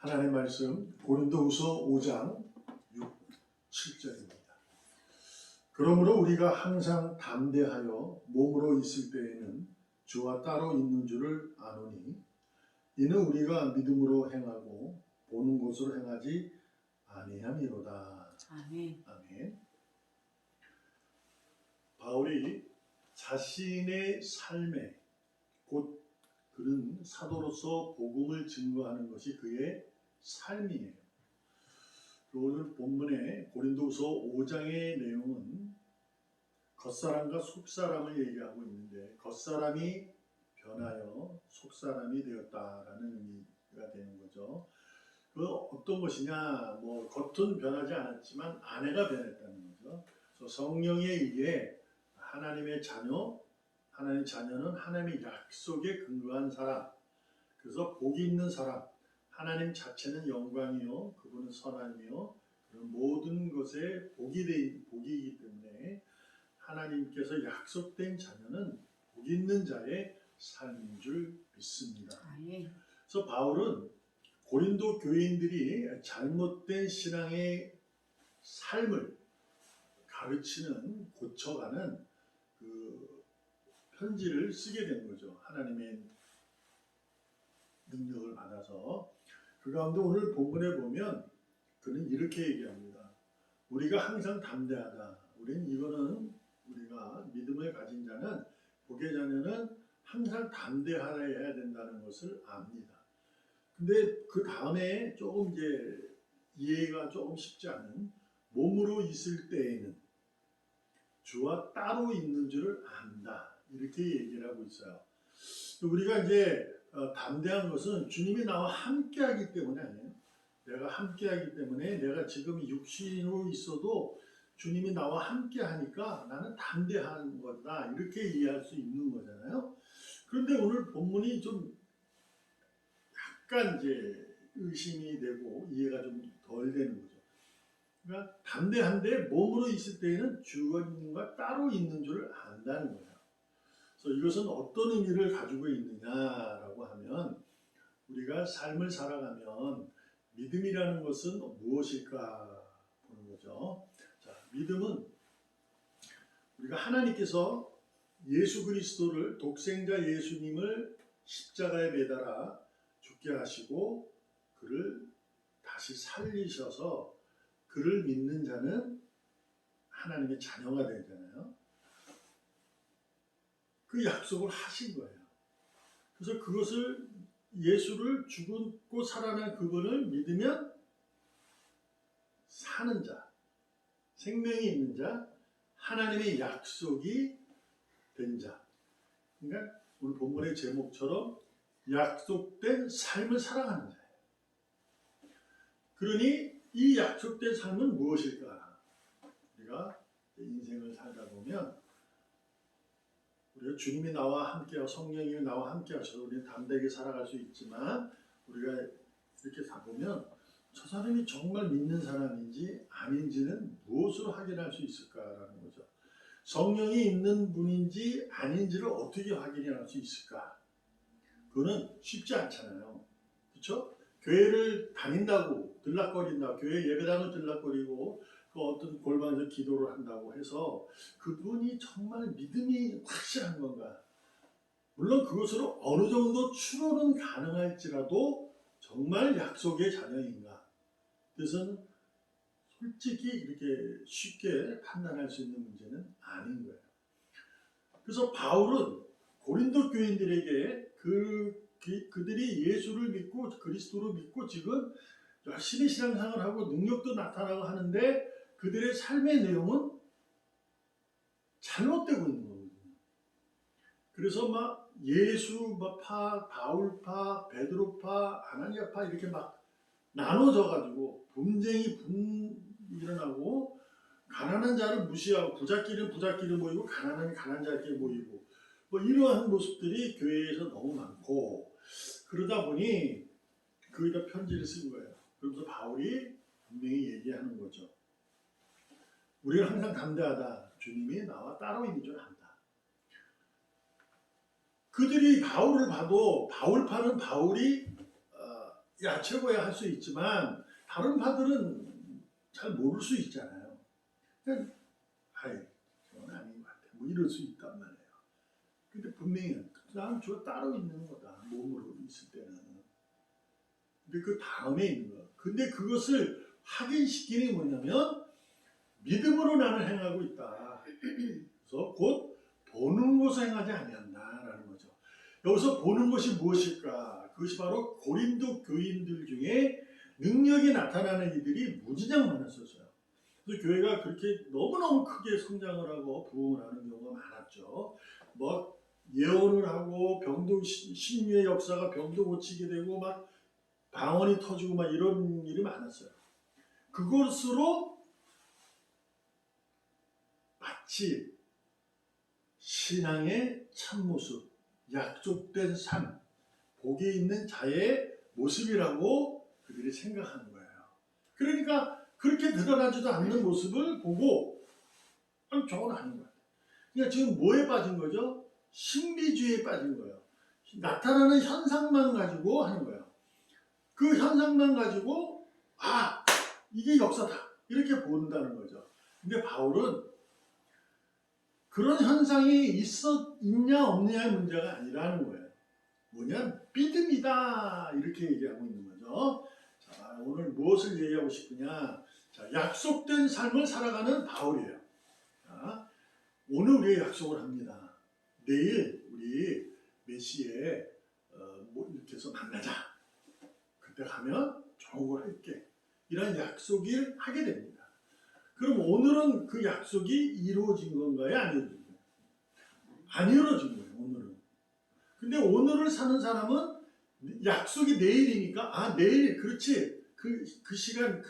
하나님의 말씀 고린도후서 5장 6, 7절입니다. 그러므로 우리가 항상 담대하여 몸으로 있을 때에는 주와 따로 있는 줄을 아노니 이는 우리가 믿음으로 행하고 보는 것으로 행하지 아니함이로다. 아멘. 아멘. 바울이 자신의 삶에 곧 그는 사도로서 복음을 증거하는 것이 그의 삶이에요. 오늘 본문의 고린도후서 5장의 내용은 겉사람과 속사람을 얘기하고 있는데 겉사람이 변하여 속사람이 되었다라는 의미가 되는 거죠. 그 어떤 것이냐? 겉은 변하지 않았지만 안에가 변했다는 거죠. 그래서 성령에 의해 하나님의 자녀는 하나님의 약속에 근거한 사람. 그래서 복이 있는 사람. 하나님 자체는 영광이요, 그분은 선함이요, 모든 것에 복이기 때문에 하나님께서 약속된 자녀는 복 있는 자의 삶인 줄 믿습니다. 그래서 바울은 고린도 교인들이 잘못된 신앙의 삶을 가르치는, 고쳐가는 그 편지를 쓰게 된 거죠. 하나님의 능력을 받아서. 그 가운데 오늘 본문에 보면 그는 이렇게 얘기합니다. 우리가 항상 담대하다. 우리가 믿음을 가진 자는, 복의 자녀는 항상 담대하여야 된다는 것을 압니다. 근데 그 다음에 조금 이해가 조금 쉽지 않은 몸으로 있을 때에는 주와 따로 있는 줄을 안다. 이렇게 얘기를 하고 있어요. 우리가 담대한 것은 주님이 나와 함께하기 때문에 아니에요. 내가 함께하기 때문에 내가 지금 육신으로 있어도 주님이 나와 함께하니까 나는 담대한 거다. 이렇게 이해할 수 있는 거잖아요. 그런데 오늘 본문이 좀 약간 의심이 되고 이해가 좀 덜 되는 거죠. 그러니까 담대한데 몸으로 있을 때에는 주님과 따로 있는 줄 안다는 거예요. 그래서 이것은 어떤 의미를 가지고 있느냐라고 하면 우리가 삶을 살아가면 믿음이라는 것은 무엇일까 보는 거죠. 자, 믿음은 우리가 하나님께서 예수 그리스도를, 독생자 예수님을 십자가에 매달아 죽게 하시고 그를 다시 살리셔서 그를 믿는 자는 하나님의 자녀가 되잖아요. 그 약속을 하신 거예요. 그래서 그것을, 예수를 죽고 살아난 그분을 믿으면 사는 자, 생명이 있는 자, 하나님의 약속이 된 자. 그러니까 오늘 본문의 제목처럼 약속된 삶을 살아가는 자예요. 그러니 이 약속된 삶은 무엇일까? 우리가 인생을 살다 보면 우리가 주님이 나와 함께하고 성령님이 나와 함께 하셔서 우리는 담대하게 살아갈 수 있지만 우리가 이렇게 살아보면 저 사람이 정말 믿는 사람인지 아닌지는 무엇으로 확인할 수 있을까라는 거죠. 성령이 있는 분인지 아닌지를 어떻게 확인할 수 있을까? 그거는 쉽지 않잖아요. 그렇죠? 교회를 다닌다고 들락거린다고, 교회 예배당을 들락거리고 그 어떤 골방에서 기도를 한다고 해서 그분이 정말 믿음이 확실한 건가? 물론 그것으로 어느 정도 추론은 가능할지라도 정말 약속의 자녀인가? 그래서는 솔직히 이렇게 쉽게 판단할 수 있는 문제는 아닌 거예요. 그래서 바울은 고린도 교인들에게 그들이 예수를 믿고 그리스도를 믿고 지금 열심히 신앙생활을 하고 능력도 나타나고 하는데 그들의 삶의 내용은 잘못되고 있는 거거든요. 그래서 예수파, 바울파, 베드로파, 아나니아파 이렇게 나눠져가지고 분쟁이 일어나고 가난한 자를 무시하고 부자끼리 모이고 가난한 자끼리 모이고 이러한 모습들이 교회에서 너무 많고 그러다 보니 거기다 편지를 쓴 거예요. 그러면서 바울이 분명히 얘기하는 거죠. 우리는 항상 담대하다. 주님이 나와 따로 있는 줄 안다. 그들이 바울을 봐도 바울파는 바울이 야 최고야 할 수 있지만 다른 파들은 잘 모를 수 있잖아요. 그러니까 아이 저건 아닌 것 같아. 뭐 이럴 수 있단 말이에요. 근데 분명히 난 저 따로 있는 거다. 몸으로 있을 때는. 근데 그 다음에 있는 거야. 근데 그것을 확인시키는 게 뭐냐면 믿음으로 나는 행하고 있다. 그래서 곧 보는 것을 행하지 아니한다라는 거죠. 여기서 보는 것이 무엇일까? 그것이 바로 고린도 교인들 중에 능력이 나타나는 이들이 무지장 많았었어요. 그래서 교회가 그렇게 너무너무 크게 성장을 하고 부흥을 하는 경우가 많았죠. 뭐 예언을 하고 병도 신유의 역사가 병도 고치게 되고 막 방언이 터지고 막 이런 일이 많았어요. 그것으로 마치 신앙의 참모습, 약속된 삶, 복에 있는 자의 모습이라고 그들이 생각하는 거예요. 그러니까 그렇게 드러나지도 않는 모습을 보고 저건 아닌 것 같아요. 그러니까 지금 뭐에 빠진 거죠? 신비주의에 빠진 거예요. 나타나는 현상만 가지고 하는 거예요. 그 현상만 가지고 아 이게 역사다 이렇게 본다는 거죠. 근데 바울은 그런 현상이 있냐 없느냐의 문제가 아니라는 거예요. 뭐냐? 믿음이다 이렇게 얘기하고 있는 거죠. 자, 오늘 무엇을 얘기하고 싶으냐? 자, 약속된 삶을 살아가는 바울이에요. 자, 오늘 우리가 약속을 합니다. 내일 우리 몇 시에 뭐 이렇게 해서 만나자. 그때 가면 좋은 걸 할게. 이런 약속을 하게 됩니다. 그럼 오늘은 그 약속이 이루어진 건가요? 안 이루어진 건가요? 안 이루어진 거예요. 오늘은. 근데 오늘을 사는 사람은 약속이 내일이니까 아 내일 그렇지 그 시간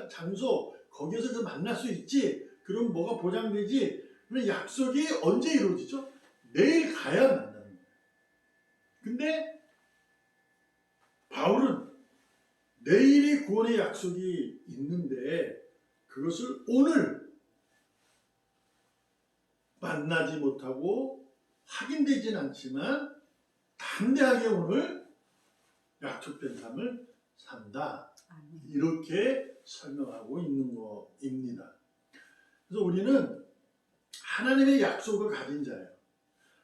장소 거기에서 만날 수 있지. 그럼 뭐가 보장되지? 그럼 약속이 언제 이루어지죠? 내일 가야 만나는 거예요. 근데 바울은 내일이 구원의 약속이 있는데 그것을 오늘 만나지 못하고 확인되진 않지만 담대하게 오늘 약속된 삶을 산다. 이렇게 설명하고 있는 것입니다. 그래서 우리는 하나님의 약속을 가진 자예요.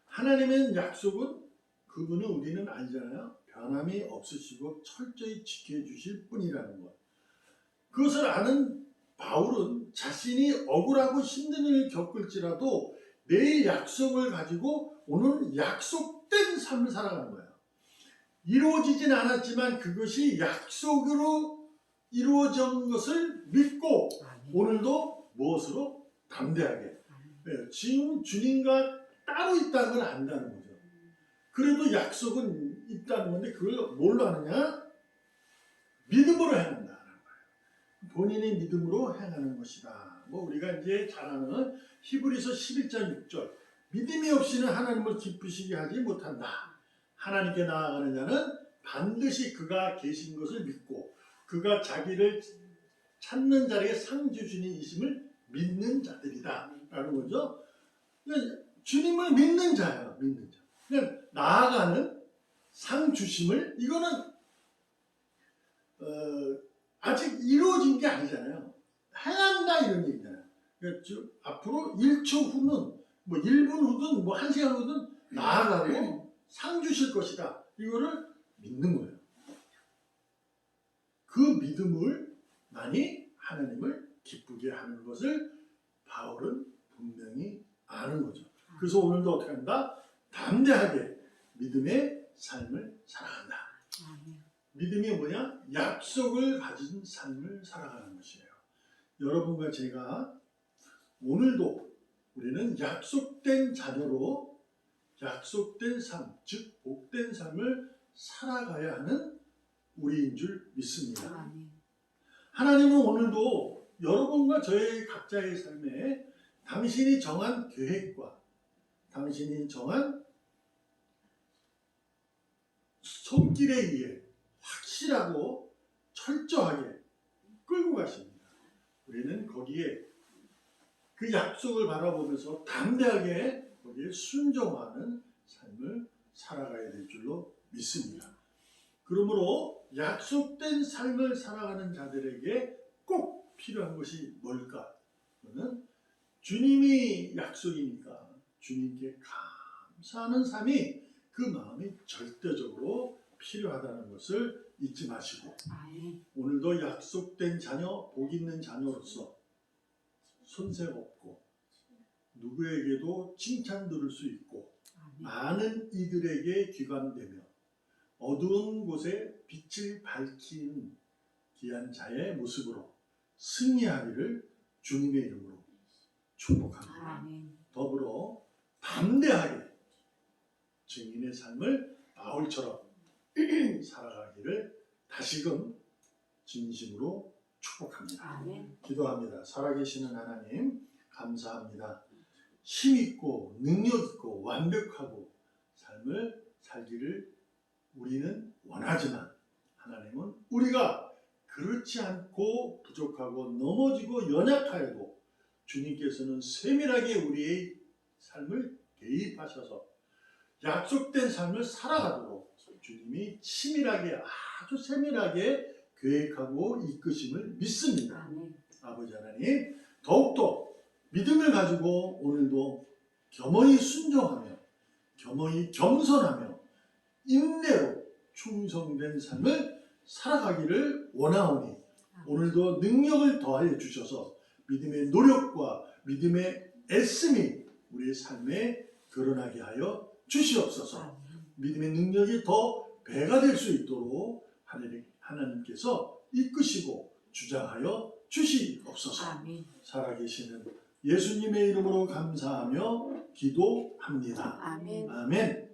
하나님의 약속은 그분은 우리는 알잖아요. 변함이 없으시고 철저히 지켜주실 뿐이라는 것. 그것을 아는 바울은 자신이 억울하고 힘든 일을 겪을지라도 내일 약속을 가지고 오늘 약속된 삶을 살아가는 거예요. 이루어지진 않았지만 그것이 약속으로 이루어진 것을 믿고 오늘도 무엇으로? 담대하게. 지금 주님과 따로 있다는 걸 안다는 거죠. 그래도 약속은 있다는 건데 그걸 뭘로 하느냐? 믿음으로 행한다는 거예요. 본인이 믿음으로 행하는 것이다. 뭐 우리가 이제 잘 아는 히브리서 11장 6절 믿음이 없이는 하나님을 기쁘시게 하지 못한다. 하나님께 나아가는 자는 반드시 그가 계신 것을 믿고 그가 자기를 찾는 자에게 상 주시는 이심을 믿는 자들이다 라는 거죠. 그러니까 주님을 믿는 자예요. 믿는 자. 그러니까 나아가는 상 주심을 이거는 아직 이루어진 게 아니잖아요. 행한다 이런 얘기잖아요. 그러니까 앞으로 1초 후는 뭐 1분 후든 뭐 1시간 후든 나아가고 상 주실 것이다. 이거를 믿는 거예요. 그 믿음을 많이 하나님을 기쁘게 하는 것을 바울은 분명히 아는 거죠. 그래서 오늘도 어떻게 한다? 담대하게 믿음의 삶을 살아간다. 믿음이 뭐냐? 약속을 가진 삶을 살아가는 것이에요. 여러분과 제가 오늘도 우리는 약속된 자녀로 약속된 삶, 즉 복된 삶을 살아가야 하는 우리인 줄 믿습니다. 하나님은 오늘도 여러분과 저의 각자의 삶에 당신이 정한 계획과 당신이 정한 손길에 의해 확실하고 철저하게 끌고 가십니다. 우리는 거기에 그 약속을 바라보면서 담대하게 거기에 순종하는 삶을 살아가야 될 줄로 믿습니다. 그러므로 약속된 삶을 살아가는 자들에게 꼭 필요한 것이 뭘까? 그거는 주님이 약속이니까 주님께 감사하는 삶이 그 마음이 절대적으로 필요하다는 것을 잊지 마시고 오늘도 약속된 자녀, 복 있는 자녀로서 손색 없고 누구에게도 칭찬 들을 수 있고 많은 이들에게 귀감되며 어두운 곳에 빛을 밝히는 귀한 자의 모습으로 승리하기를 주님의 이름으로 축복합니다. 더불어 담대하게 증인의 삶을 바울처럼 살아가기를 다시금 진심으로 축복합니다. 기도합니다. 살아계시는 하나님 감사합니다. 힘있고 능력있고 완벽하고 삶을 살기를 우리는 원하지만 하나님은 우리가 그렇지 않고 부족하고 넘어지고 연약하여도 주님께서는 세밀하게 우리의 삶을 개입하셔서 약속된 삶을 살아가도록 주님이 치밀하게 아주 세밀하게 계획하고 이끄심을 믿습니다. 아버지 하나님 더욱더 믿음을 가지고 오늘도 겸허히 순종하며 겸허히 겸손하며 인내로 충성된 삶을 살아가기를 원하오니 오늘도 능력을 더하여 주셔서 믿음의 노력과 믿음의 애씀이 우리의 삶에 드러나게 하여 주시옵소서. 믿음의 능력이 더 배가 될 수 있도록 하나님께서 이끄시고 주장하여 주시옵소서. 살아계시는 예수님의 이름으로 감사하며 기도합니다. 아멘.